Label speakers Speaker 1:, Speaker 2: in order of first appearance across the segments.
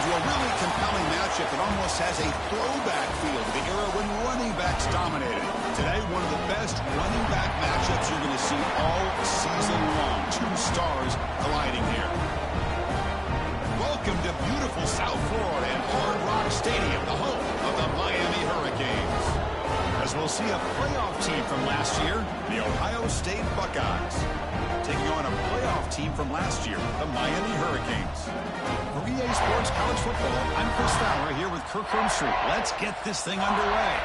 Speaker 1: into a really compelling matchup that almost has a throwback feel to the era when running backs dominated. Today, one of the best running back matchups you're going to see all season long. Two stars colliding here. Welcome to beautiful South Florida and Hard Rock Stadium, the home of the Miami Hurricanes. As we'll see a playoff team from last year, the Ohio State Buckeyes, taking on a playoff team from last year, the Miami Hurricanes. For EA Sports College Football, I'm Chris Fowler here with Kirk Herbstreit. Let's get this thing underway.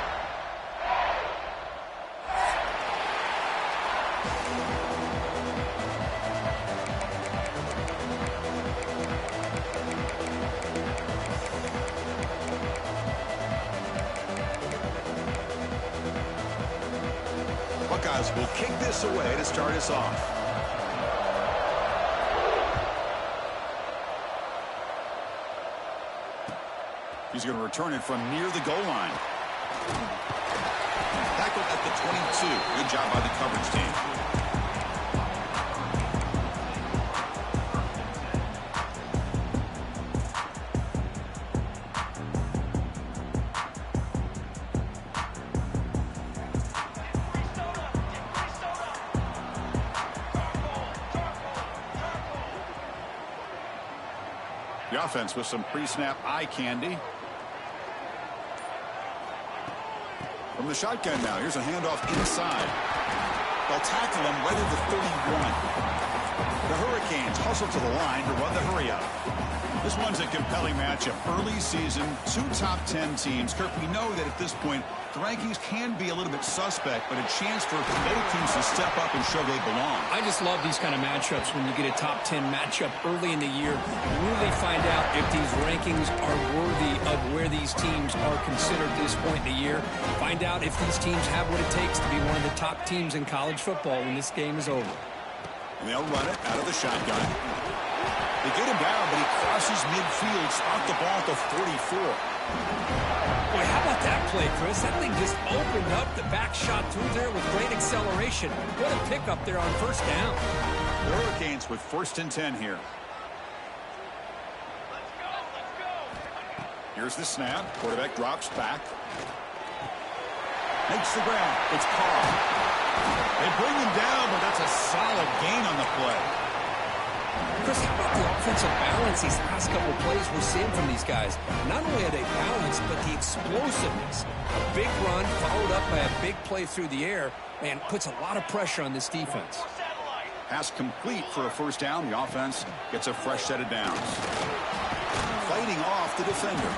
Speaker 1: Buckeyes will kick this away to start us off. He's going to return it from near the goal line. Tackled at the 22. Good job by the coverage team. The offense with some pre-snap eye candy. From the shotgun now, here's a handoff inside. They'll tackle him right at the 31. The Hurricanes hustle to the line to run the hurry up. This one's a compelling matchup. Early season, two top 10 teams. Kirk, we know that at this point, the rankings can be a little bit suspect, but a chance for both teams to step up and show they belong.
Speaker 2: I just love these kind of matchups when you get a top 10 matchup early in the year. Really find out if these rankings are worthy of where these teams are considered at this point in the year. Find out if these teams have what it takes to be one of the top teams in college football when this game is over.
Speaker 1: And they'll run it out of the shotgun. They get him down, but he crosses midfield, spot the ball at the 44.
Speaker 2: Boy, how about that play, Chris? That thing just opened up. The back shot through there with great acceleration. What a pickup there on first down.
Speaker 1: The Hurricanes with 1st and 10 here. Here's the snap. Quarterback drops back. Makes the ground. It's Carr. They bring him down, but that's a solid gain on the play.
Speaker 2: Chris, how about the offensive balance these last couple of plays we're seeing from these guys? Not only are they balanced, but the explosiveness. A big run followed up by a big play through the air, and puts a lot of pressure on this defense.
Speaker 1: Pass complete for a first down. The offense gets a fresh set of downs. Fighting off the defender.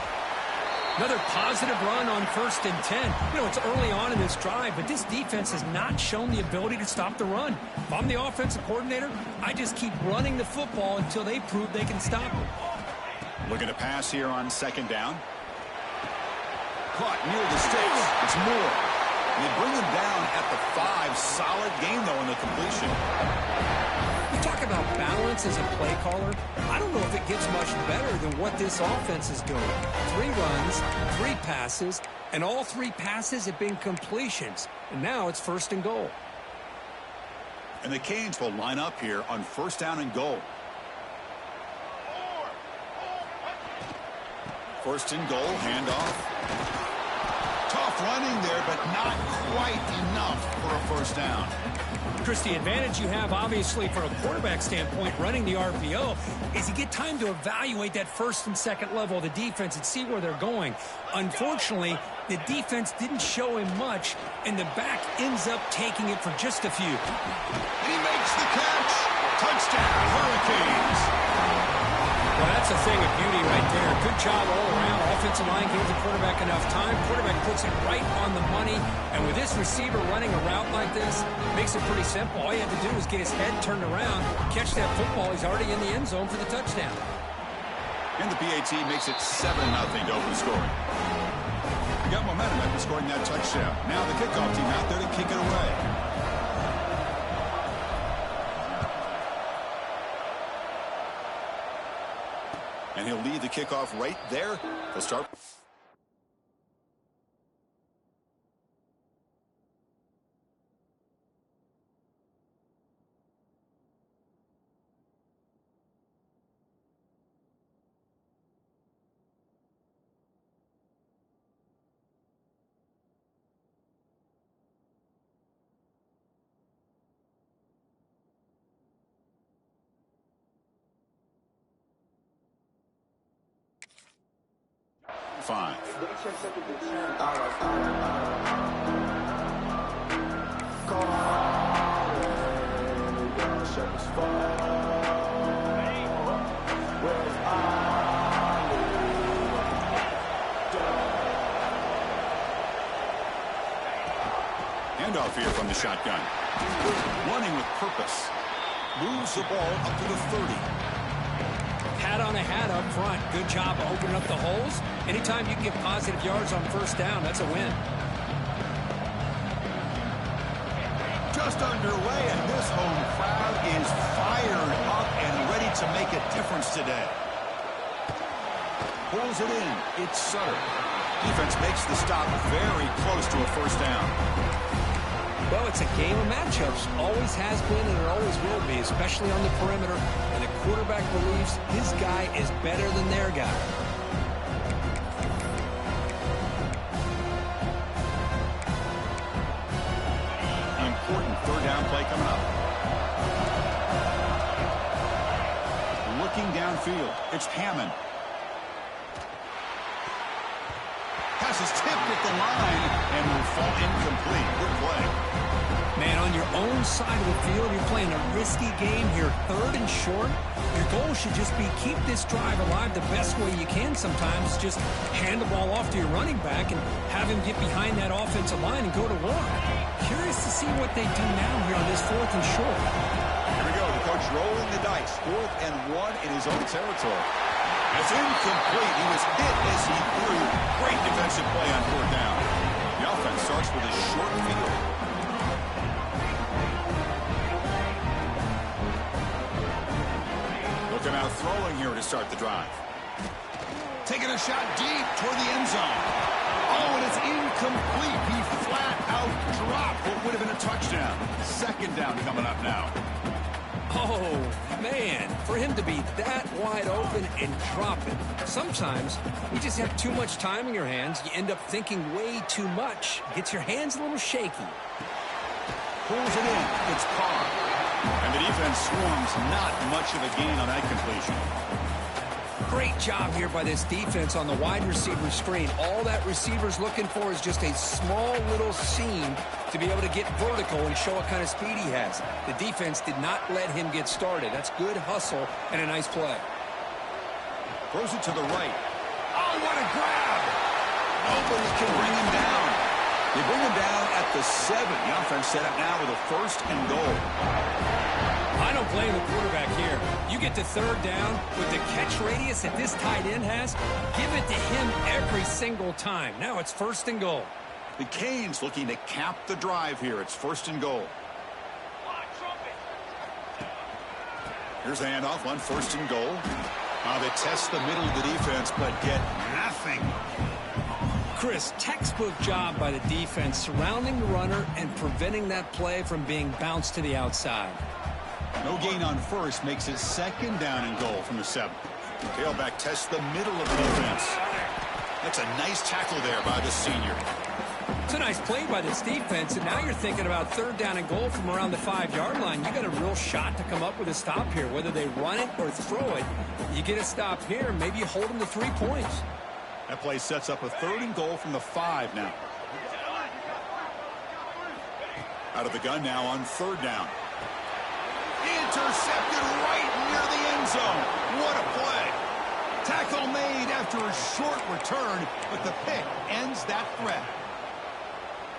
Speaker 2: Another positive run on 1st and 10. You know, it's early on in this drive, but this defense has not shown the ability to stop the run. If I'm the offensive coordinator, I just keep running the football until they prove they can stop it.
Speaker 1: Looking to pass here on 2nd down. Caught near the sticks. It's Moore. And they bring him down at the 5. Solid game, though, in the completion.
Speaker 2: You talk about balance as a play caller. I don't know if it gets much better than what this offense is doing. 3 runs, 3 passes, and all 3 passes have been completions. And now it's 1st and goal.
Speaker 1: And the Canes will line up here on 1st down and goal. 1st and goal, handoff. Tough running there, but not quite enough for a 1st down.
Speaker 2: Chris, the advantage you have, obviously, from a quarterback standpoint, running the RPO, is you get time to evaluate that 1st and 2nd level of the defense and see where they're going. Unfortunately, the defense didn't show him much, and the back ends up taking it for just a few.
Speaker 1: And he makes the catch. Touchdown, Hurricanes.
Speaker 2: Well, that's a thing of beauty right there. Good job all around. Offensive line gave the quarterback enough time. Quarterback puts it right on the money. And with this receiver running a route like this, makes it pretty simple. All you have to do is get his head turned around, catch that football. He's already in the end zone for the touchdown.
Speaker 1: And the PAT makes it 7-0 to open scoring. They got momentum after scoring that touchdown. Now the kickoff team out there to kick it away. And he'll lead the kickoff right there. They'll start. 5. Handoff here from the shotgun. Running with purpose. Moves the ball up to the 30.
Speaker 2: Hat on a hat up front. Good job opening up the holes. Anytime you can get positive yards on first down, that's a win.
Speaker 1: Just underway, and this home crowd is fired up and ready to make a difference today. Pulls it in. It's Sutter. Defense makes the stop very close to a first down.
Speaker 2: Well, it's a game of matchups. Always has been and it always will be, especially on the perimeter. And the quarterback believes his guy is better than their guy.
Speaker 1: Important third down play coming up. Looking downfield. It's Hammond. Pass is tipped at the line and will fall incomplete. Good play.
Speaker 2: Man, on your own side of the field, you're playing a risky game here. Third and short. Your goal should just be keep this drive alive the best way you can sometimes. Just hand the ball off to your running back and have him get behind that offensive line and go to work. Curious to see what they do now here on this 4th and short.
Speaker 1: Here we go. The coach rolling the dice. 4th and 1 in his own territory. It's incomplete. He was hit as he threw. Great defensive play on 4th down. The offense starts with a short field. Looking out throwing here to start the drive. Taking a shot deep toward the end zone. Oh, and it's incomplete. He flat out dropped what would have been a touchdown. 2nd down coming up now.
Speaker 2: Oh, man, for him to be that wide open and drop it. Sometimes you just have too much time in your hands. You end up thinking way too much. Gets your hands a little shaky.
Speaker 1: Pulls it in. It's Carr. And the defense swarms. Not much of a gain on that completion.
Speaker 2: Great job here by this defense on the wide receiver screen. All that receiver's looking for is just a small little seam to be able to get vertical and show what kind of speed he has. The defense did not let him get started. That's good hustle and a nice play.
Speaker 1: Throws it to the right. Oh, what a grab! Nobody can bring him down. They bring him down at the 7. The offense set up now with a 1st and goal.
Speaker 2: I don't blame the quarterback here. You get to 3rd down with the catch radius that this tight end has, give it to him every single time. Now it's 1st and goal.
Speaker 1: The Canes looking to cap the drive here. It's 1st and goal. Here's the handoff on 1st and goal. They test the middle of the defense, but get nothing.
Speaker 2: Chris, textbook job by the defense surrounding the runner and preventing that play from being bounced to the outside.
Speaker 1: No gain on 1st makes it 2nd down and goal from the 7. Tailback tests the middle of the defense. That's a nice tackle there by the senior.
Speaker 2: It's a nice play by this defense, and now you're thinking about 3rd down and goal from around the 5-yard line. You got a real shot to come up with a stop here. Whether they run it or throw it, you get a stop here. Maybe you hold them to 3 points.
Speaker 1: That play sets up a 3rd and goal from the 5 now. Out of the gun now on 3rd down. Intercepted right near the end zone. What a play. Tackle made after a short return, but the pick ends that threat.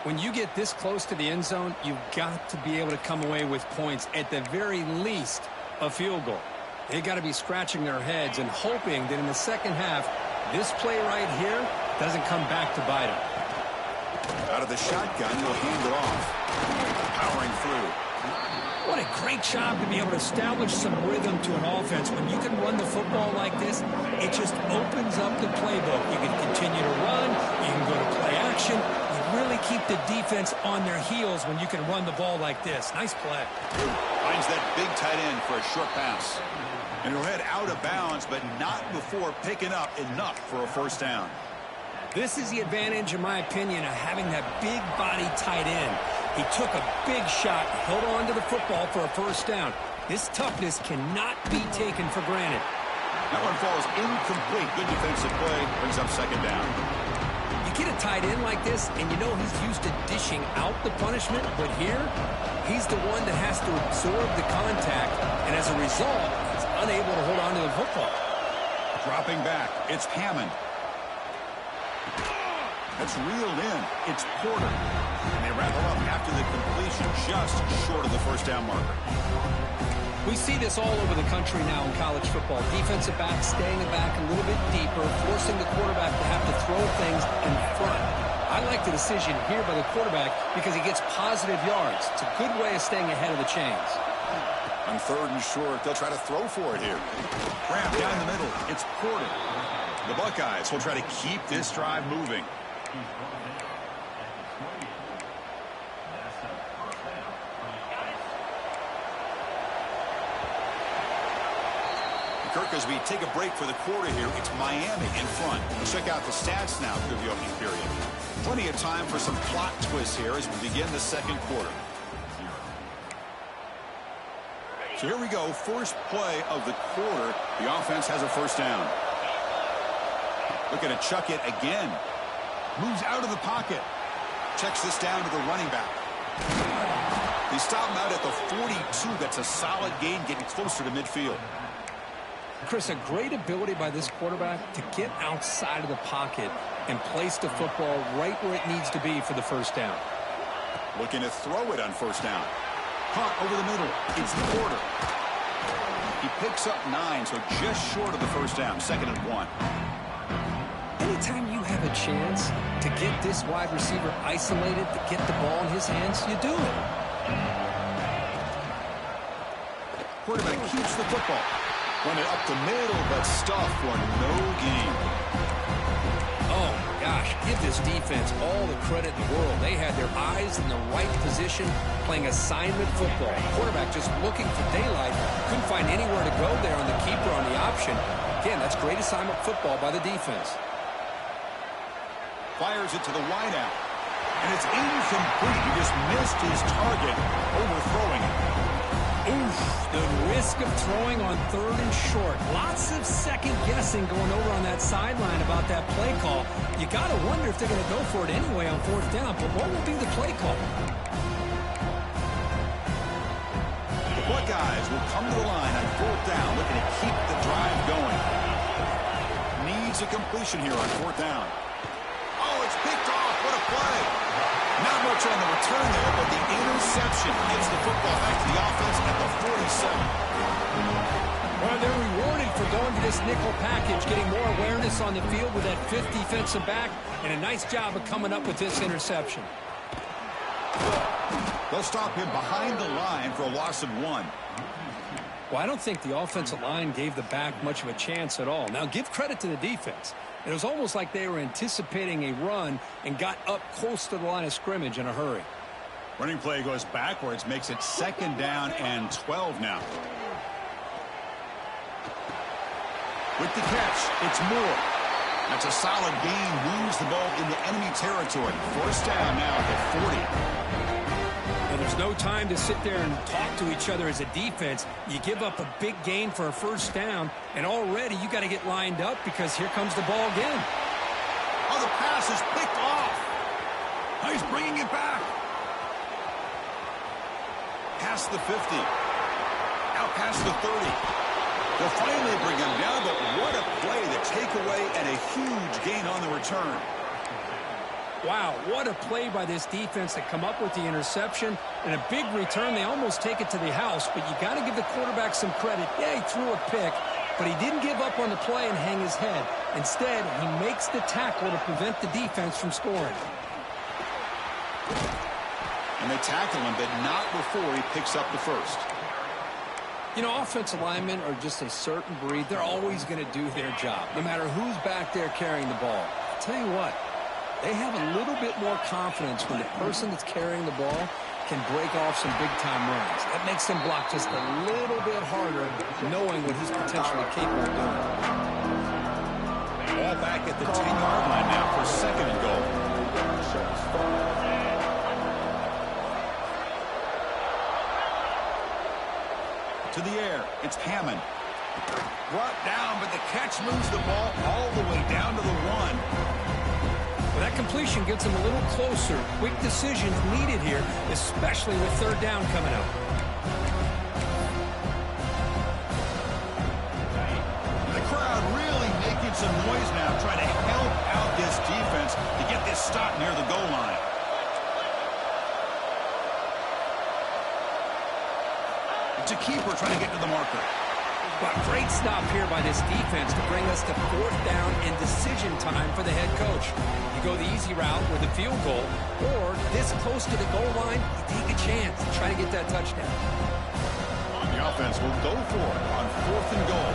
Speaker 2: When you get this close to the end zone, you've got to be able to come away with points, at the very least, a field goal. They got to be scratching their heads and hoping that in the second half, this play right here doesn't come back to bite them.
Speaker 1: Out of the shotgun, he'll hand it off. Powering through.
Speaker 2: What a great job to be able to establish some rhythm to an offense. When you can run the football like this, it just opens up the playbook. You can continue to run. You can go to play action. You really keep the defense on their heels when you can run the ball like this. Nice play.
Speaker 1: Finds that big tight end for a short pass. And he'll head out of bounds, but not before picking up enough for a 1st down.
Speaker 2: This is the advantage, in my opinion, of having that big body tight end. He took a big shot, held on to the football for a 1st down. This toughness cannot be taken for granted.
Speaker 1: That one falls incomplete. Good defensive play. Brings up second down.
Speaker 2: You get a tight end like this, and you know he's used to dishing out the punishment, but here, he's the one that has to absorb the contact, and as a result, he's unable to hold on to the football.
Speaker 1: Dropping back, it's Hammond. That's reeled in. It's Porter. And they wrap him up after the completion, just short of the first down marker.
Speaker 2: We see this all over the country now in college football. Defensive backs staying back a little bit deeper, forcing the quarterback to have to throw things in front. I like the decision here by the quarterback because he gets positive yards. It's a good way of staying ahead of the chains.
Speaker 1: On third and short, they'll try to throw for it here. Grab down the middle. It's Porter. The Buckeyes will try to keep this drive moving. Kirk, as we take a break for the quarter here, it's Miami in front. Let's check out the stats now through the opening period. Plenty of time for some plot twists here as we begin the second quarter. So here we go, first play of the quarter. The offense has a first down. Looking to chuck it again. Moves out of the pocket. Checks this down to the running back. He stopped him out at the 42. That's a solid gain, getting closer to midfield.
Speaker 2: Chris, a great ability by this quarterback to get outside of the pocket and place the football right where it needs to be for the first down.
Speaker 1: Looking to throw it on first down. Caught over the middle. It's Porter. He picks up 9, so just short of the first down. Second and 1.
Speaker 2: Anytime you have a chance to get this wide receiver isolated, to get the ball in his hands, you do it.
Speaker 1: Quarterback keeps the football. Run it up the middle, but stuff for no gain.
Speaker 2: Oh, gosh, give this defense all the credit in the world. They had their eyes in the right position, playing assignment football. Quarterback just looking for daylight. Couldn't find anywhere to go there on the keeper on the option. Again, that's great assignment football by the defense.
Speaker 1: Fires it to the wideout. And it's incomplete. He just missed his target, overthrowing it.
Speaker 2: Oof, the risk of throwing on third and short. Lots of second guessing going over on that sideline about that play call. You got to wonder if they're going to go for it anyway on fourth down, but what will be the play call?
Speaker 1: The Buckeyes will come to the line on fourth down, looking to keep the drive going. Needs a completion here on fourth down. Oh, it's picked off. What a play. Not much on the return there, but the interception gives the football back to the offense at the 47.
Speaker 2: Well, they're rewarded for going to this nickel package, getting more awareness on the field with that fifth defensive back, and a nice job of coming up with this interception.
Speaker 1: They'll stop him behind the line for a loss of 1.
Speaker 2: Well, I don't think the offensive line gave the back much of a chance at all. Now, give credit to the defense. It was almost like they were anticipating a run and got up close to the line of scrimmage in a hurry.
Speaker 1: Running play goes backwards, makes it second down and 12 now. With the catch, it's Moore. That's a solid gain, moves the ball into enemy territory. First down now at the 40.
Speaker 2: Well, there's no time to sit there and talk to each other as a defense. You give up a big gain for a first down, and already you got to get lined up because here comes the ball again.
Speaker 1: Oh, the pass is picked off. Oh, he's bringing it back. Past the 50. Out past the 30. They'll finally bring him down, but what a play, the takeaway, and a huge gain on the return.
Speaker 2: Wow, what a play by this defense to come up with the interception and a big return. They almost take it to the house, but you got to give the quarterback some credit. Yeah, he threw a pick, but he didn't give up on the play and hang his head. Instead, he makes the tackle to prevent the defense from scoring.
Speaker 1: And they tackle him, but not before he picks up the first.
Speaker 2: You know, offensive linemen are just a certain breed. They're always going to do their job, no matter who's back there carrying the ball. I'll tell you what, they have a little bit more confidence when the person that's carrying the ball can break off some big-time runs. That makes them block just a little bit harder, knowing what he's potentially capable of doing.
Speaker 1: Ball back at the 10-yard line now for second and goal. To the air, it's Hammond. Brought down, but the catch moves the ball all the way down to the 1.
Speaker 2: Well, that completion gets them a little closer. Quick decisions needed here, especially with third down coming up.
Speaker 1: The crowd really making some noise now, trying to help out this defense to get this stop near the goal line. It's a keeper trying to get to the marker.
Speaker 2: But great stop here by this defense to bring us to fourth down and decision time for the head coach. You go the easy route with a field goal, or this close to the goal line, you take a chance to try to get that touchdown.
Speaker 1: The offense will go for it on 4th and goal.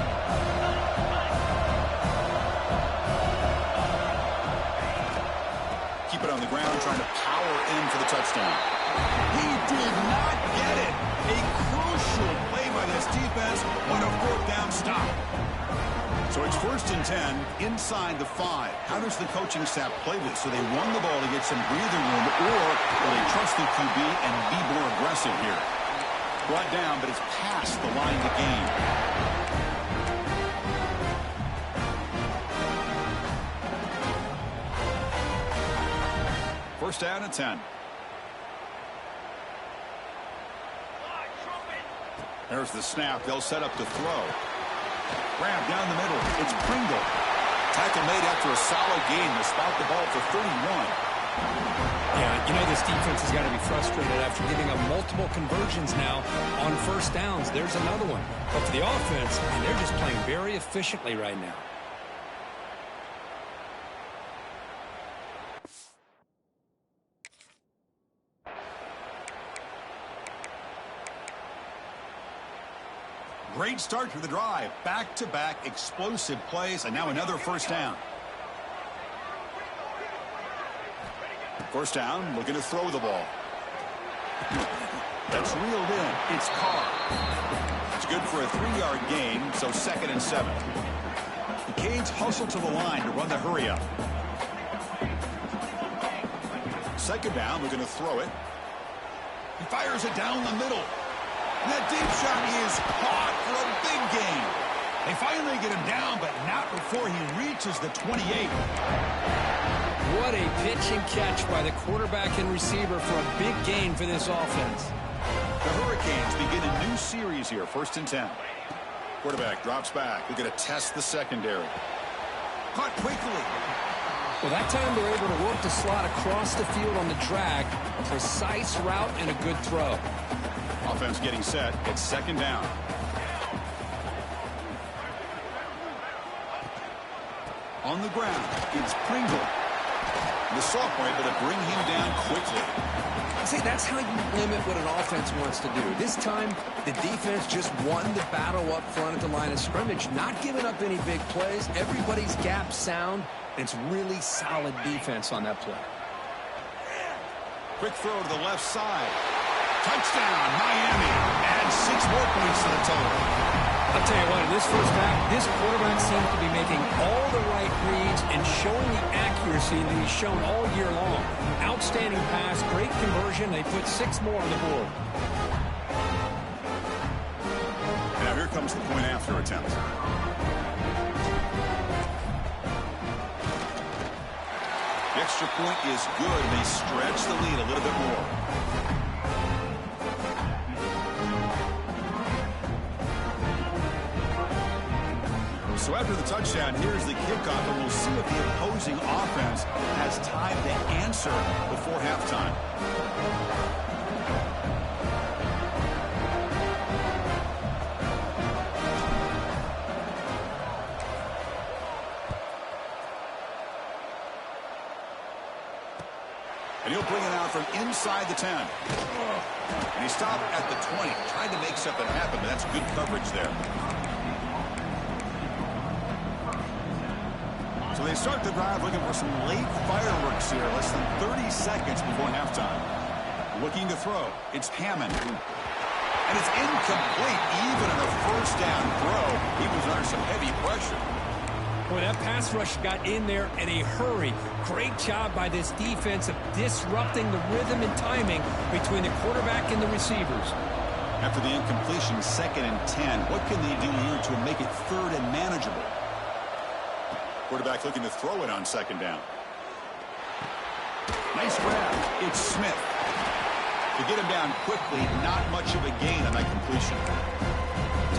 Speaker 1: Keep it on the ground, trying to power in for the touchdown. He did not get it. A crucial play by this defense on a 4th down stop. So it's 1st and 10 inside the 5. How does the coaching staff play this? So they run the ball to get some breathing room, or will they trust the QB and be more aggressive here? Brought down, but it's past the line to gain. First down and 10. There's the snap. They'll set up to throw. Grab down the middle. It's Pringle. Tackle made after a solid gain. They spot the ball for 31.
Speaker 2: Yeah, you know this defense has got to be frustrated after giving up multiple conversions now on first downs. There's another one. But for the offense, man, they're just playing very efficiently right now.
Speaker 1: Great start to the drive. Back-to-back explosive plays, and now another first down. First down, looking to throw the ball. That's reeled in. It's Carr. It's good for a 3-yard gain, so 2nd and 7. The Canes hustle to the line to run the hurry up. 2nd down, looking to throw it. He fires it down the middle. That deep shot is caught for a big gain. They finally get him down, but not before he reaches the 28.
Speaker 2: What a pitch and catch by the quarterback and receiver for a big gain for this offense.
Speaker 1: The Hurricanes begin a new series here, 1st and 10. Quarterback drops back. We're going to test the secondary. Caught quickly.
Speaker 2: Well, that time they're able to work the slot across the field on the drag. A precise route and a good throw.
Speaker 1: Offense getting set. It's 2nd down. On the ground, it's Pringle. The sophomore able to bring him down quickly.
Speaker 2: See, that's how you limit what an offense wants to do. This time, the defense just won the battle up front at the line of scrimmage, not giving up any big plays. Everybody's gap sound, and it's really solid defense on that play.
Speaker 1: Quick throw to the left side. Touchdown, Miami. Adds 6 more points to the total.
Speaker 2: I'll tell you what, in this first half, this quarterback seems to be making all the right reads and showing the accuracy that he's shown all year long. Outstanding pass, great conversion. They put 6 more on the board.
Speaker 1: Now here comes the point after attempt. The extra point is good. They stretch the lead a little bit more. So after the touchdown, here's the kickoff, and we'll see if the opposing offense has time to answer before halftime. And he'll bring it out from inside the 10. And he stopped at the 20, trying to make something happen, but that's good coverage there. So they start the drive looking for some late fireworks here, less than 30 seconds before halftime. Looking to throw. It's Hammond. And it's incomplete, even in a first down throw. He was under some heavy pressure.
Speaker 2: Boy, that pass rush got in there in a hurry. Great job by this defense of disrupting the rhythm and timing between the quarterback and the receivers.
Speaker 1: After the incompletion, 2nd and 10. What can they do here to make it 3rd and manageable? Quarterback looking to throw it on 2nd down. Nice grab. It's Smith. To get him down quickly, not much of a gain on that completion.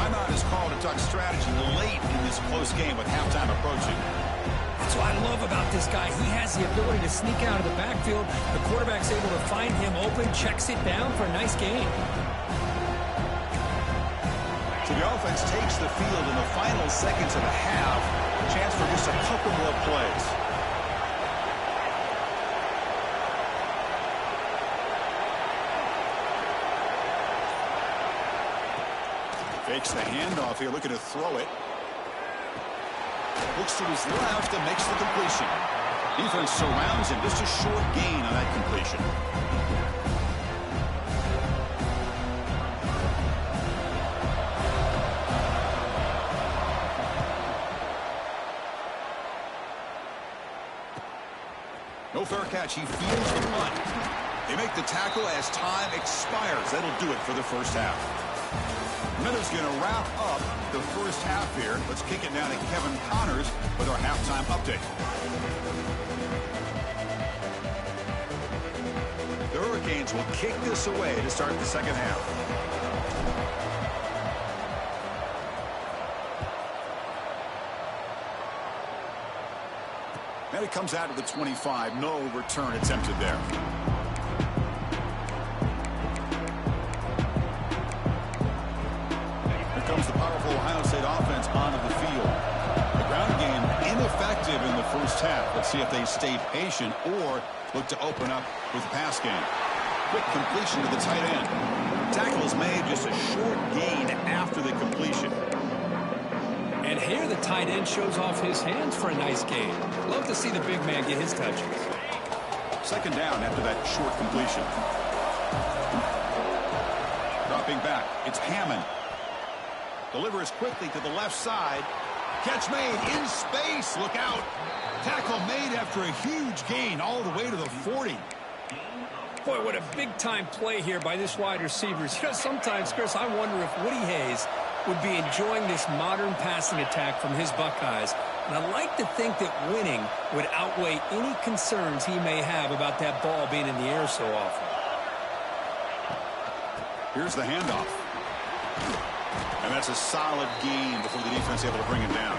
Speaker 1: Timeout is called to talk strategy late in this close game with halftime approaching.
Speaker 2: That's what I love about this guy. He has the ability to sneak out of the backfield. The quarterback's able to find him open, checks it down for a nice gain.
Speaker 1: So the offense takes the field in the final seconds of the half. A chance for just a couple more plays. Fakes the handoff here, looking to throw it. Looks to his left and makes the completion. Defense surrounds him. Just a short gain on that completion. No fair catch. He fields the punt. They make the tackle as time expires. That'll do it for the first half. Minutes going to wrap up the first half here. Let's kick it down to Kevin Connors with our halftime update. The Hurricanes will kick this away to start the second half. And it comes out to the 25. No return attempted there. Here comes the powerful Ohio State offense onto the field. The ground game ineffective in the first half. Let's see if they stay patient or look to open up with the pass game. Quick completion to the tight end. Tackle is made, just a short gain after the completion.
Speaker 2: And here the tight end shows off his hands for a nice gain. Love to see the big man get his touches.
Speaker 1: 2nd down after that short completion. Dropping back, it's Hammond. Delivers quickly to the left side. Catch made in space. Look out. Tackle made after a huge gain all the way to the 40.
Speaker 2: Boy, what a big-time play here by this wide receiver. You know, sometimes, Chris, I wonder if Woody Hayes would be enjoying this modern passing attack from his Buckeyes. And I like to think that winning would outweigh any concerns he may have about that ball being in the air so often.
Speaker 1: Here's the handoff. And that's a solid gain before the defense is able to bring it down.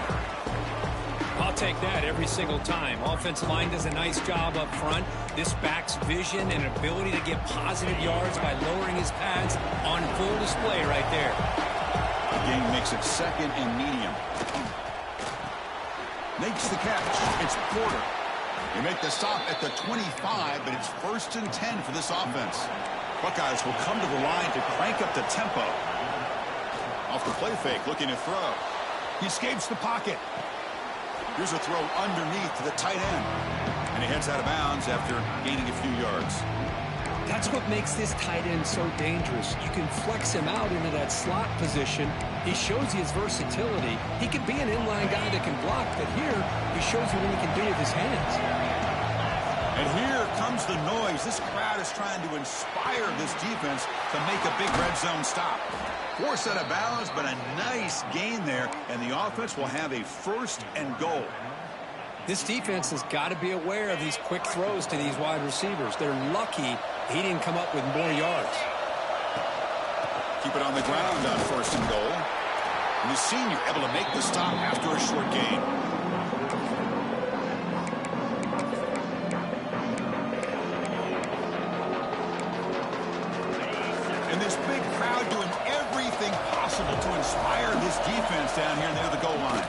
Speaker 2: I'll take that every single time. Offensive line does a nice job up front. This back's vision and ability to get positive yards by lowering his pads on full display right there.
Speaker 1: The gain makes it 2nd and medium. Makes the catch. It's Porter. They make the stop at the 25, but it's 1st and 10 for this offense. Buckeyes will come to the line to crank up the tempo. Off the play fake, looking to throw. He escapes the pocket. Here's a throw underneath to the tight end. And he heads out of bounds after gaining a few yards.
Speaker 2: That's what makes this tight end so dangerous. You can flex him out into that slot position. He shows you his versatility. He could be an inline guy that can block, but here he shows you what he can do with his hands.
Speaker 1: And here comes the noise. This crowd is trying to inspire this defense to make a big red zone stop. Forced out of bounds, but a nice gain there, and the offense will have a 1st and goal.
Speaker 2: This defense has got to be aware of these quick throws to these wide receivers. They're lucky he didn't come up with more yards.
Speaker 1: Keep it on the ground on 1st and goal. And the senior able to make the stop after a short gain. And this big crowd doing everything possible to inspire this defense down here near the goal line.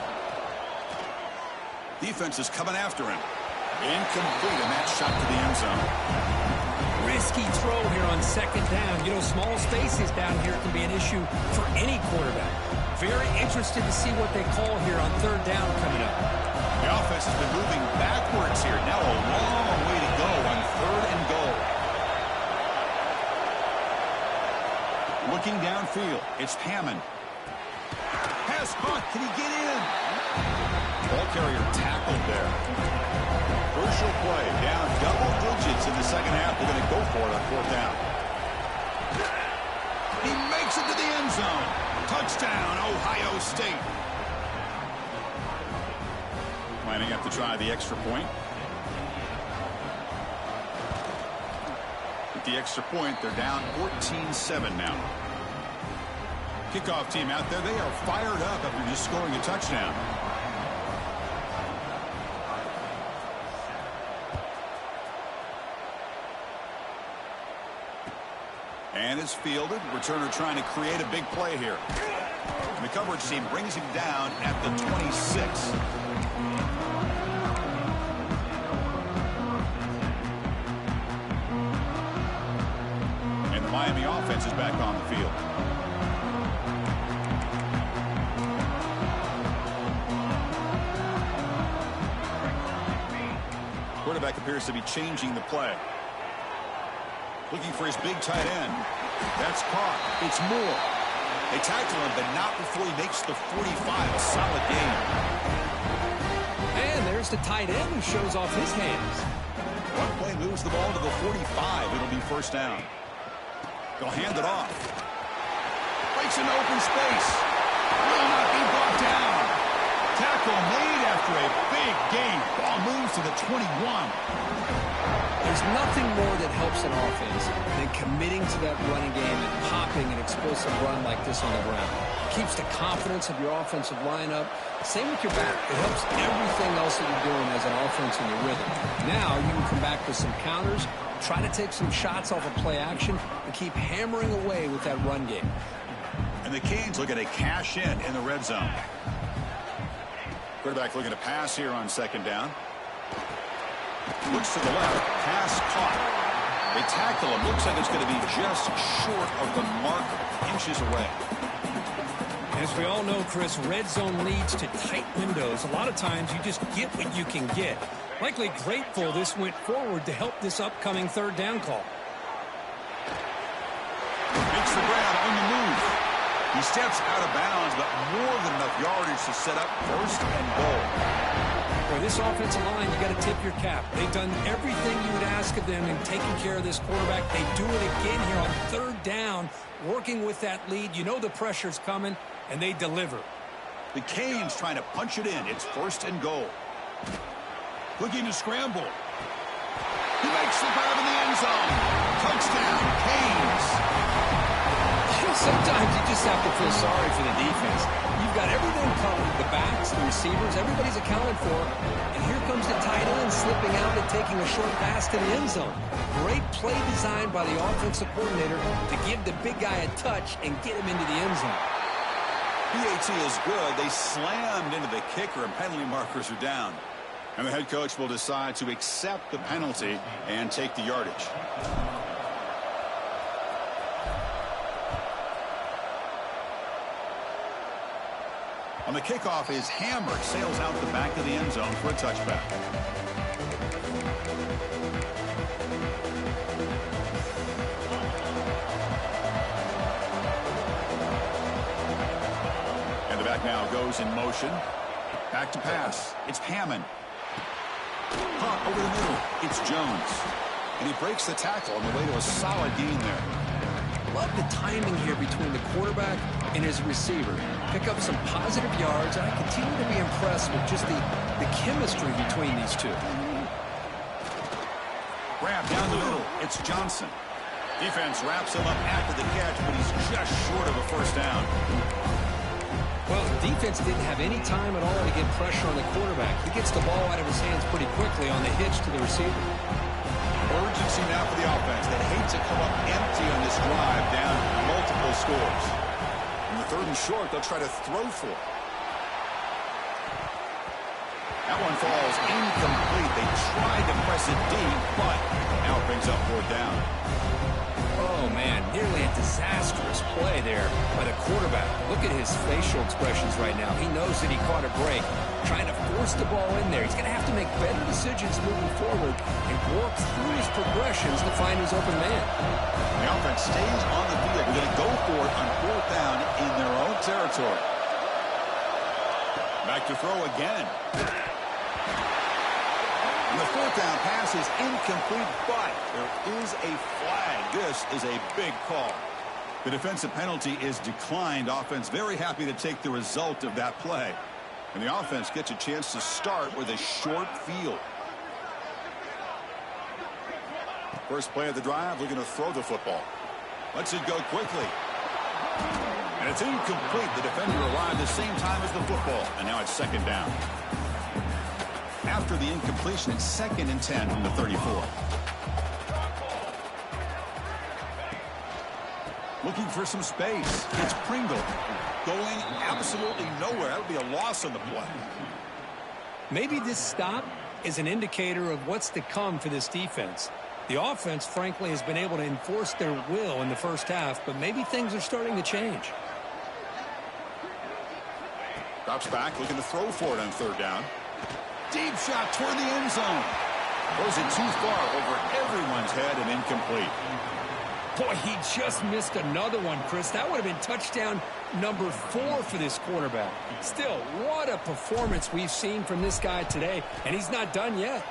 Speaker 1: Defense is coming after him. Incomplete, and that shot to the end zone.
Speaker 2: Risky throw here on 2nd down. You know, small spaces down here can be an issue for any quarterback. Very interested to see what they call here on 3rd down coming up.
Speaker 1: The offense has been moving backwards here. Now a long way to go on 3rd and goal. Looking downfield, it's Hammond. Pass caught. Can he get in? Ball carrier tackled there. Crucial play. Down double digits in the second half. They're going to go for it on 4th down. He makes it to zone. Touchdown, Ohio State. Lining up to try the extra point. With the extra point, they're down 14-7 now. Kickoff team out there, they are fired up after just scoring a touchdown. And it's fielded. Returner trying to create a big play here. And the coverage team brings him down at the 26. And the Miami offense is back on the field. Quarterback appears to be changing the play. Looking for his big tight end. That's caught. It's Moore. They tackle him, but not before he makes the 45. A solid game.
Speaker 2: And there's the tight end who shows off his hands.
Speaker 1: One play moves the ball to the 45. It'll be first down. They'll hand it off. Breaks into open space. Will not be brought down. Tackle made after a big gain. Ball moves to the 21.
Speaker 2: There's nothing more that helps an offense than committing to that running game and popping an explosive run like this on the ground. It keeps the confidence of your offensive lineup. Same with your back. It helps everything else that you're doing as an offense in your rhythm. Now you can come back with some counters, try to take some shots off of play action, and keep hammering away with that run game.
Speaker 1: And the Canes looking to cash in the red zone. Quarterback looking to pass here on second down. Looks to the left. Pass caught. They tackle him. Looks like it's going to be just short of the marker. Inches away.
Speaker 2: As we all know, Chris, red zone leads to tight windows. A lot of times you just get what you can get. Likely grateful this went forward to help this upcoming third down call.
Speaker 1: Makes the grab on the move. He steps out of bounds, but more than enough yardage to set up first and goal.
Speaker 2: For this offensive line, you got to tip your cap. They've done everything you would ask of them in taking care of this quarterback. They do it again here on third down, working with that lead. You know the pressure's coming, and they deliver.
Speaker 1: The Canes trying to punch it in. It's first and goal. Looking to scramble. He makes the grab in the end zone. Touchdown, Canes.
Speaker 2: Sometimes you just have to feel sorry for the defense. You've got everything covered. The backs, the receivers, everybody's accounted for. And here comes the tight end slipping out and taking a short pass to the end zone. Great play design by the offensive coordinator to give the big guy a touch and get him into the end zone.
Speaker 1: PAT is good. They slammed into the kicker, and penalty markers are down. And the head coach will decide to accept the penalty and take the yardage. On the kickoff is hammered, sails out the back of the end zone for a touchback. And the back now goes in motion. Back to pass. It's Hammond. Caught over the middle. It's Jones. And he breaks the tackle on the way to a solid gain there.
Speaker 2: Love the timing here between the quarterback and his receiver. Pick up some positive yards, and I continue to be impressed with just the chemistry between these two.
Speaker 1: Grab down the middle. It's Johnson. Defense wraps him up after the catch, but he's just short of a first down.
Speaker 2: Well, the defense didn't have any time at all to get pressure on the quarterback. He gets the ball out of his hands pretty quickly on the hitch to the receiver.
Speaker 1: Urgency now for the offense. They hate to come up empty on this drive, down multiple scores. In the third and short, they'll try to throw for it. That one falls incomplete. They tried to press it deep, but now it brings up fourth down.
Speaker 2: Oh, man, nearly a disastrous play there by the quarterback. Look at his facial expressions right now. He knows that he caught a break, trying to force the ball in there. He's going to have to make better decisions moving forward and work through his progressions to find his open man.
Speaker 1: The offense stays on the field. They're going to go for it on fourth down in their own territory. Back to throw again. And the fourth down pass is incomplete, but there is a flag. This is a big call. The defensive penalty is declined. Offense very happy to take the result of that play. And the offense gets a chance to start with a short field. First play of the drive, looking to throw the football. Lets it go quickly. And it's incomplete. The defender arrived the same time as the football. And now it's second down. After the incompletion, it's 2nd and 10 from the 34. Looking for some space. It's Pringle going absolutely nowhere. That would be a loss on the play.
Speaker 2: Maybe this stop is an indicator of what's to come for this defense. The offense, frankly, has been able to enforce their will in the first half, but maybe things are starting to change.
Speaker 1: Drops back, looking to throw for it on third down. Deep shot toward the end zone. Throws it too far over everyone's head and incomplete.
Speaker 2: Boy, he just missed another one, Chris. That would have been touchdown number 4 for this quarterback. Still, what a performance we've seen from this guy today, and he's not done yet.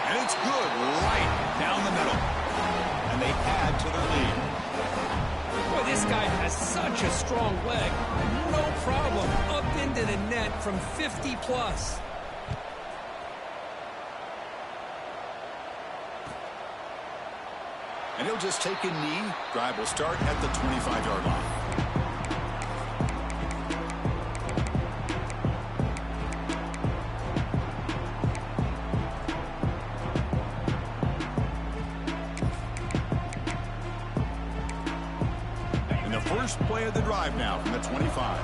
Speaker 1: And it's good right down the middle. And they add to their lead.
Speaker 2: Boy, this guy has such a strong leg. No problem. Up into the net from 50+.
Speaker 1: And he'll just take a knee. Drive will start at the 25-yard line. And the first play of the drive now from the 25.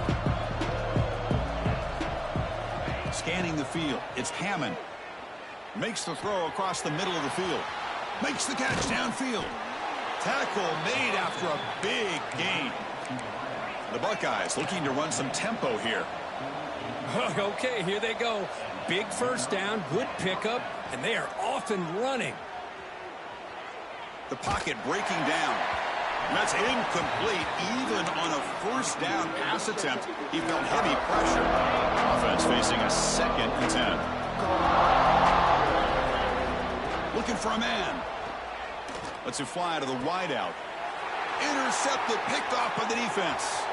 Speaker 1: Scanning the field. It's Hammond. Makes the throw across the middle of the field. Makes the catch downfield. Tackle made after a big gain. The Buckeyes looking to run some tempo here.
Speaker 2: Okay, here they go. Big first down, good pickup, and they are off and running.
Speaker 1: The pocket breaking down. And that's incomplete. Even on a first down pass attempt, he felt heavy pressure. Offense facing a 2nd and 10. Looking for a man. Lets it fly to the wideout. Intercepted, picked off by the defense.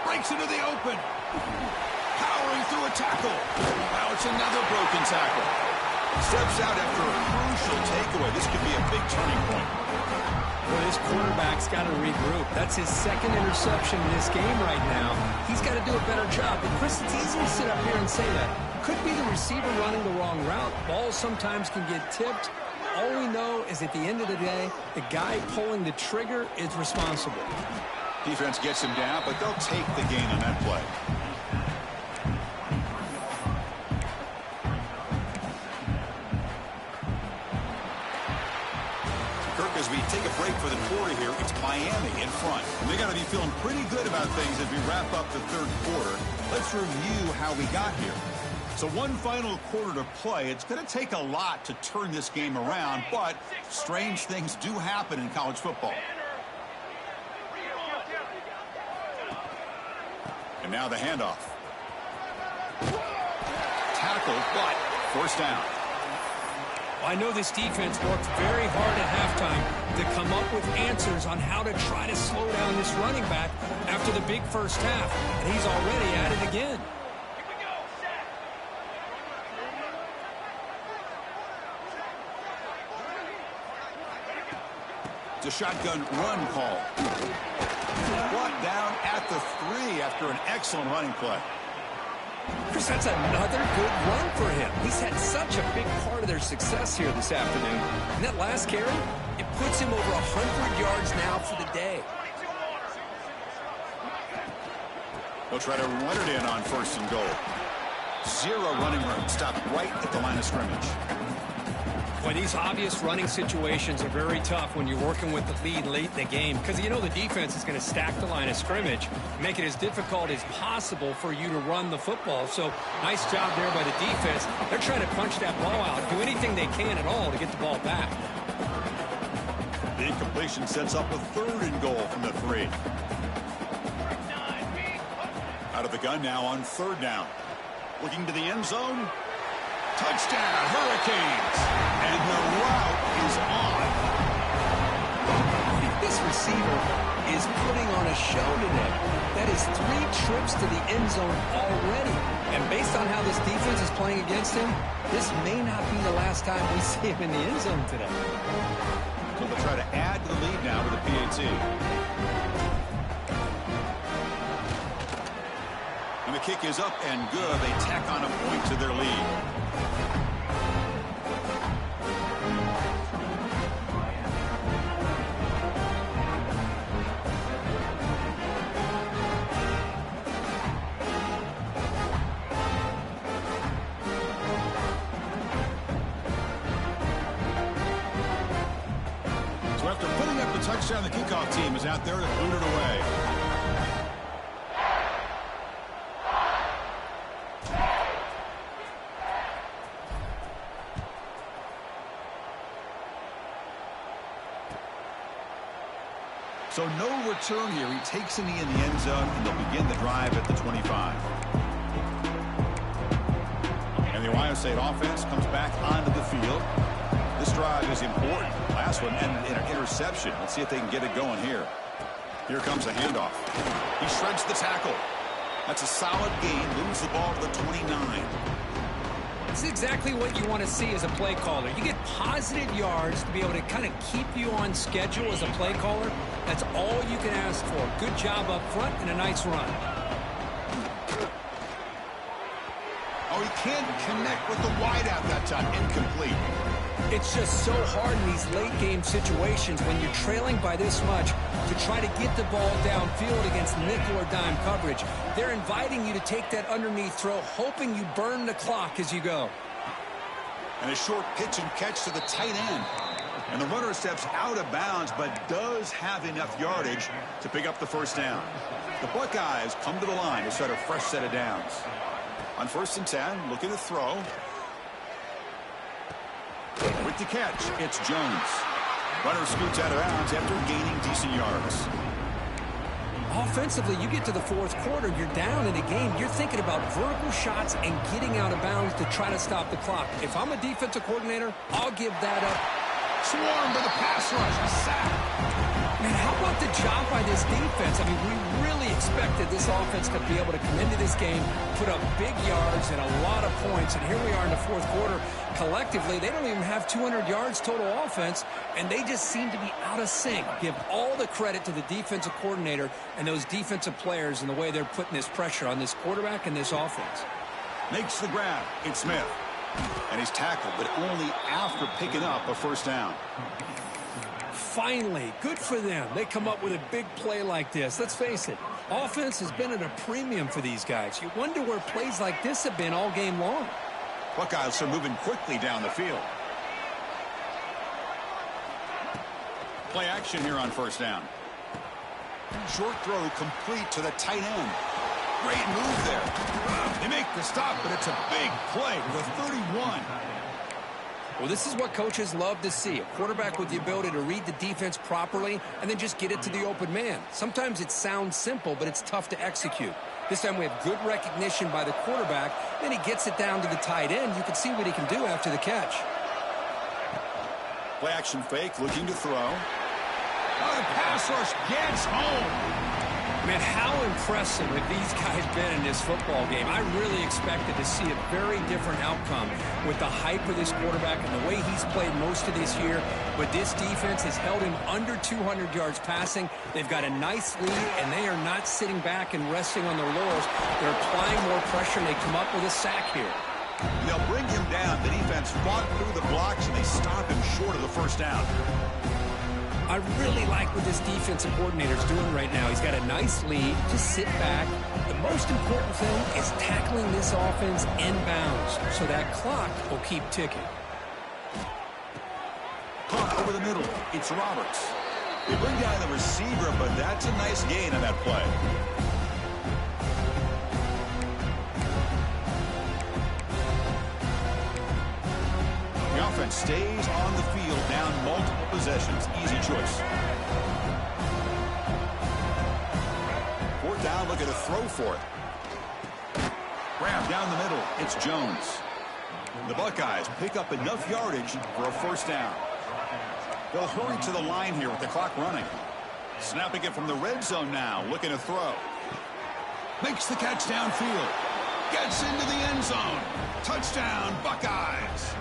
Speaker 1: Breaks into the open. Powering through a tackle. Now it's another broken tackle. Steps out after a crucial takeaway. This could be a big turning point.
Speaker 2: Well, this quarterback's got to regroup. That's his 2nd interception in this game right now. He's got to do a better job. But Chris, it's easy to sit up here and say that. Could be the receiver running the wrong route. Balls sometimes can get tipped. All we know is at the end of the day, the guy pulling the trigger is responsible.
Speaker 1: Defense gets him down, but they'll take the gain on that play. Kirk, as we take a break for the quarter here, it's Miami in front. And they got to be feeling pretty good about things as we wrap up the third quarter. Let's review how we got here. So one final quarter to play. It's going to take a lot to turn this game around, but strange things do happen in college football. And now the handoff. Tackle, but forced down.
Speaker 2: I know this defense worked very hard at halftime to come up with answers on how to try to slow down this running back after the big first half, and he's already at it again.
Speaker 1: It's a shotgun run call. Brought down at the 3 after an excellent running play.
Speaker 2: Chris, that's another good run for him. He's had such a big part of their success here this afternoon. And that last carry, it puts him over 100 yards now for the day.
Speaker 1: They'll try to run it in on 1st and goal. 0 running room. Stopped right at the line of scrimmage.
Speaker 2: Boy, these obvious running situations are very tough when you're working with the lead late in the game because you know the defense is going to stack the line of scrimmage, make it as difficult as possible for you to run the football. So nice job there by the defense. They're trying to punch that ball out, do anything they can at all to get the ball back.
Speaker 1: The incompletion sets up a 3rd and goal from the 3. Out of the gun now on 3rd down. Looking to the end zone. Touchdown, Hurricanes. And the route is on.
Speaker 2: This this receiver is putting on a show today. That is 3 trips to the end zone already. And based on how this defense is playing against him, this may not be the last time we see him in the end zone today.
Speaker 1: So they'll try to add to the lead now with a PAT. And the kick is up and good. They tack on a point to their lead. So after putting up the touchdown, the kickoff team is out there to boot it away. So no return here. He takes a knee in the end zone, and they'll begin the drive at the 25. And the Ohio State offense comes back onto the field. This drive is important. Last one ended in an interception. Let's see if they can get it going here. Here comes the handoff. He shreds the tackle. That's a solid gain. Moves the ball to the 29.
Speaker 2: This is exactly what you want to see as a play caller. You get positive yards to be able to kind of keep you on schedule as a play caller. That's all you can ask for. Good job up front and a nice run.
Speaker 1: Oh, he can't connect with the wideout that time. Incomplete.
Speaker 2: It's just so hard in these late game situations when you're trailing by this much to try to get the ball downfield against nickel or dime coverage. They're inviting you to take that underneath throw, hoping you burn the clock as you go.
Speaker 1: And a short pitch and catch to the tight end. And the runner steps out of bounds, but does have enough yardage to pick up the first down. The Buckeyes come to the line to start a fresh set of downs. On 1st and 10, looking to throw. With the catch, it's Jones. Runner scoots out of bounds after gaining decent yards.
Speaker 2: Offensively, you get to the 4th quarter, you're down in a game. You're thinking about vertical shots and getting out of bounds to try to stop the clock. If I'm a defensive coordinator, I'll give that up.
Speaker 1: Swarmed by the pass rush. A sack.
Speaker 2: Man, how about the job by this defense? I mean, we really expected this offense to be able to come into this game, put up big yards and a lot of points. And here we are in the 4th quarter. Collectively, they don't even have 200 yards total offense, and they just seem to be out of sync. Give all the credit to the defensive coordinator and those defensive players and the way they're putting this pressure on this quarterback and this offense.
Speaker 1: Makes the grab. It's Smith. And he's tackled, but only after picking up a first down.
Speaker 2: Finally, good for them. They come up with a big play like this. Let's face it, offense has been at a premium for these guys. You wonder where plays like this have been all game long.
Speaker 1: Buckeyes are moving quickly down the field. Play action here on first down. Short throw complete to the tight end. Great move there. They make the stop, but it's a big play with a 31.
Speaker 2: Well, this is what coaches love to see. A quarterback with the ability to read the defense properly and then just get it to the open man. Sometimes it sounds simple, but it's tough to execute. This time we have good recognition by the quarterback. Then he gets it down to the tight end. You can see what he can do after the catch.
Speaker 1: Play action fake, looking to throw. Oh, the pass rush gets home.
Speaker 2: Man, how impressive have these guys been in this football game? I really expected to see a very different outcome with the hype of this quarterback and the way he's played most of this year. But this defense has held him under 200 yards passing. They've got a nice lead, and they are not sitting back and resting on their laurels. They're applying more pressure, and they come up with a sack here.
Speaker 1: They'll bring him down. The defense fought through the blocks, and they stop him short of the first down.
Speaker 2: I really like what this defensive coordinator is doing right now. He's got a nice lead. Just sit back. The most important thing is tackling this offense inbounds so that clock will keep ticking.
Speaker 1: Caught over the middle. It's Roberts. They bring down the receiver, but that's a nice gain on that play. The offense stays on the field, down multiple possessions. Easy choice. 4th down, looking to throw for it. Grab down the middle. It's Jones. The Buckeyes pick up enough yardage for a first down. They'll hurry to the line here with the clock running. Snapping it from the red zone now, looking to throw. Makes the catch downfield. Gets into the end zone. Touchdown, Buckeyes.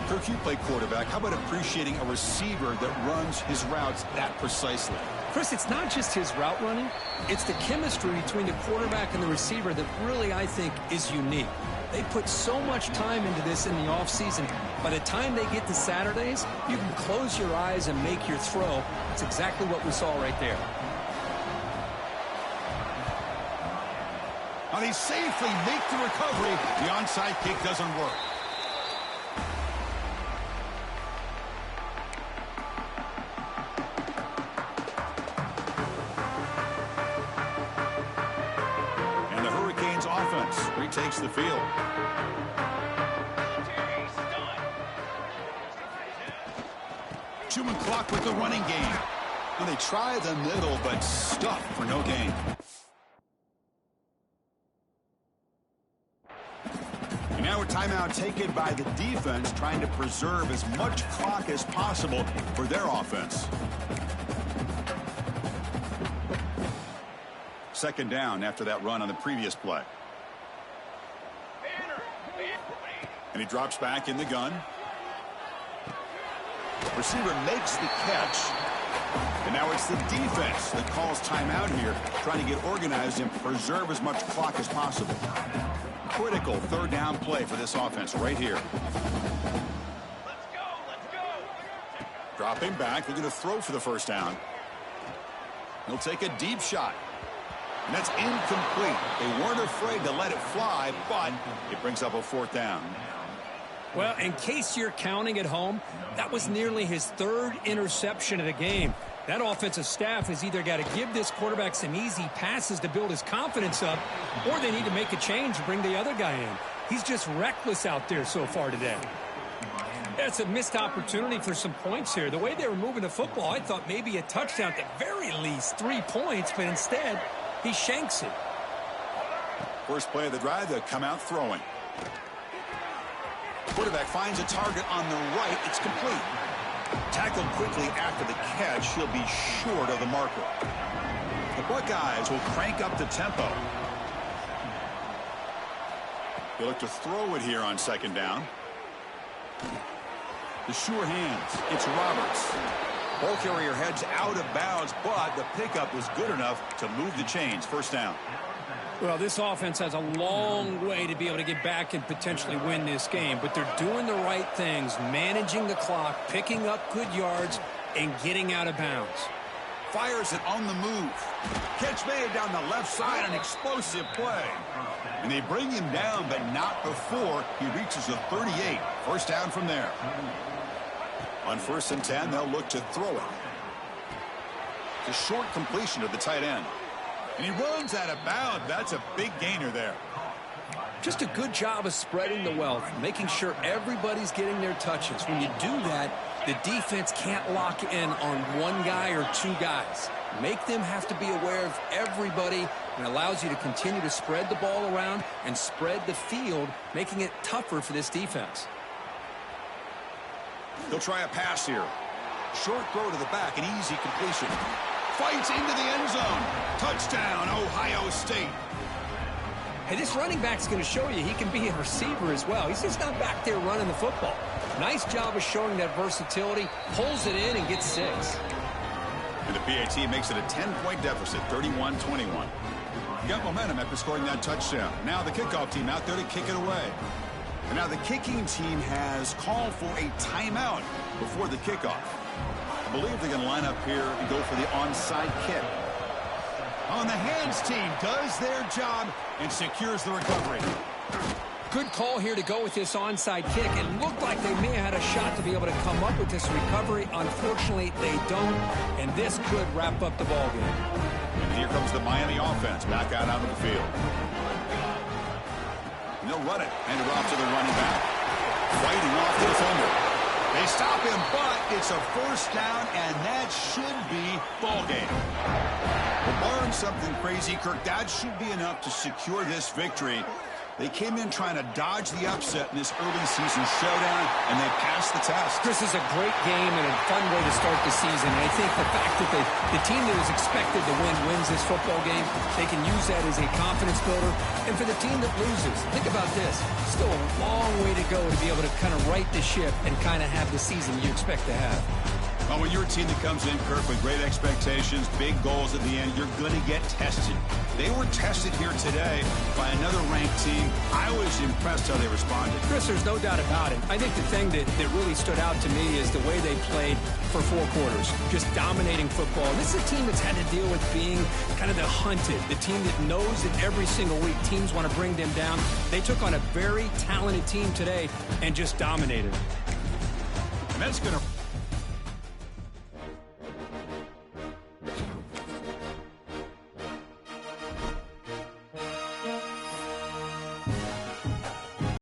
Speaker 1: Kirk, you play quarterback. How about appreciating a receiver that runs his routes that precisely?
Speaker 2: Chris, it's not just his route running. It's the chemistry between the quarterback and the receiver that really, I think, is unique. They put so much time into this in the offseason. By the time they get to Saturdays, you can close your eyes and make your throw. That's exactly what we saw right there.
Speaker 1: Now they safely make the recovery. The onside kick doesn't work. And the Hurricanes offense retakes the field. Chewing clock with the running game. Well, they try the middle, but stuff for no gain. And now a timeout taken by the defense, trying to preserve as much clock as possible for their offense. Second down after that run on the previous play. And he drops back in the gun. Receiver makes the catch. And now it's the defense that calls timeout here, trying to get organized and preserve as much clock as possible. Critical third down play for this offense right here.
Speaker 3: Let's go.
Speaker 1: Dropping back, looking to throw for the first down. He'll take a deep shot. And that's incomplete. They weren't afraid to let it fly, but it brings up a fourth down.
Speaker 2: Well, in case you're counting at home, that was nearly his third interception of the game. That offensive staff has either got to give this quarterback some easy passes to build his confidence up, or they need to make a change and bring the other guy in. He's just reckless out there so far today. That's a missed opportunity for some points here. The way they were moving the football, I thought maybe a touchdown, at the very least 3 points, but instead he shanks it.
Speaker 1: First play of the drive, they come out throwing. Quarterback finds a target on the right. It's complete. Tackled quickly after the catch. He'll be short of the marker. The Buckeyes will crank up the tempo. They look to throw it here on second down. The sure hands. It's Roberts. Ball carrier heads out of bounds, but the pickup was good enough to move the chains. First down.
Speaker 2: Well, this offense has a long way to be able to get back and potentially win this game, but they're doing the right things, managing the clock, picking up good yards, and getting out of bounds.
Speaker 1: Fires it on the move. Catch made down the left side, an explosive play. And they bring him down, but not before he reaches the 38. First down from there. On 1st and 10, they'll look to throw it. It's a short completion to the tight end. And he runs out of bounds. That's a big gainer there.
Speaker 2: Just a good job of spreading the wealth, making sure everybody's getting their touches. When you do that, the defense can't lock in on one guy or two guys. Make them have to be aware of everybody, and allows you to continue to spread the ball around and spread the field, making it tougher for this defense.
Speaker 1: They'll try a pass here. Short throw to the back, an easy completion. Fights into the end zone. Touchdown, Ohio State.
Speaker 2: Hey, this running back's going to show you he can be a receiver as well. He's just not back there running the football. Nice job of showing that versatility. Pulls it in and gets 6.
Speaker 1: And the PAT makes it a 10-point deficit, 31-21. Got momentum after scoring that touchdown. Now the kickoff team out there to kick it away. And now the kicking team has called for a timeout before the kickoff. I believe they're going to line up here and go for the onside kick. On the hands team does their job and secures the recovery.
Speaker 2: Good call here to go with this onside kick. It looked like they may have had a shot to be able to come up with this recovery. Unfortunately, they don't, and this could wrap up the ball game.
Speaker 1: And here comes the Miami offense back out onto the field. And they'll run it. Hand it off to the running back. Fighting off the defender. They stop him, but it's a first down, and that should be ball game. Well, barring something crazy, Kirk, that should be enough to secure this victory. They came in trying to dodge the upset in this early season showdown, and they passed the test.
Speaker 2: This is a great game and a fun way to start the season. And I think the fact that the team that was expected to win wins this football game, they can use that as a confidence builder. And for the team that loses, think about this. Still a long way to go to be able to kind of right the ship and kind of have the season you expect to have.
Speaker 1: Well, when you're a team that comes in, Kirk, with great expectations, big goals at the end, you're going to get tested. They were tested here today by another ranked team. I was impressed how they responded.
Speaker 2: Chris, there's no doubt about it. I think the thing that really stood out to me is the way they played for 4 quarters, just dominating football. This is a team that's had to deal with being kind of the hunted, the team that knows that every single week teams want to bring them down. They took on a very talented team today and just dominated.
Speaker 1: And that's going to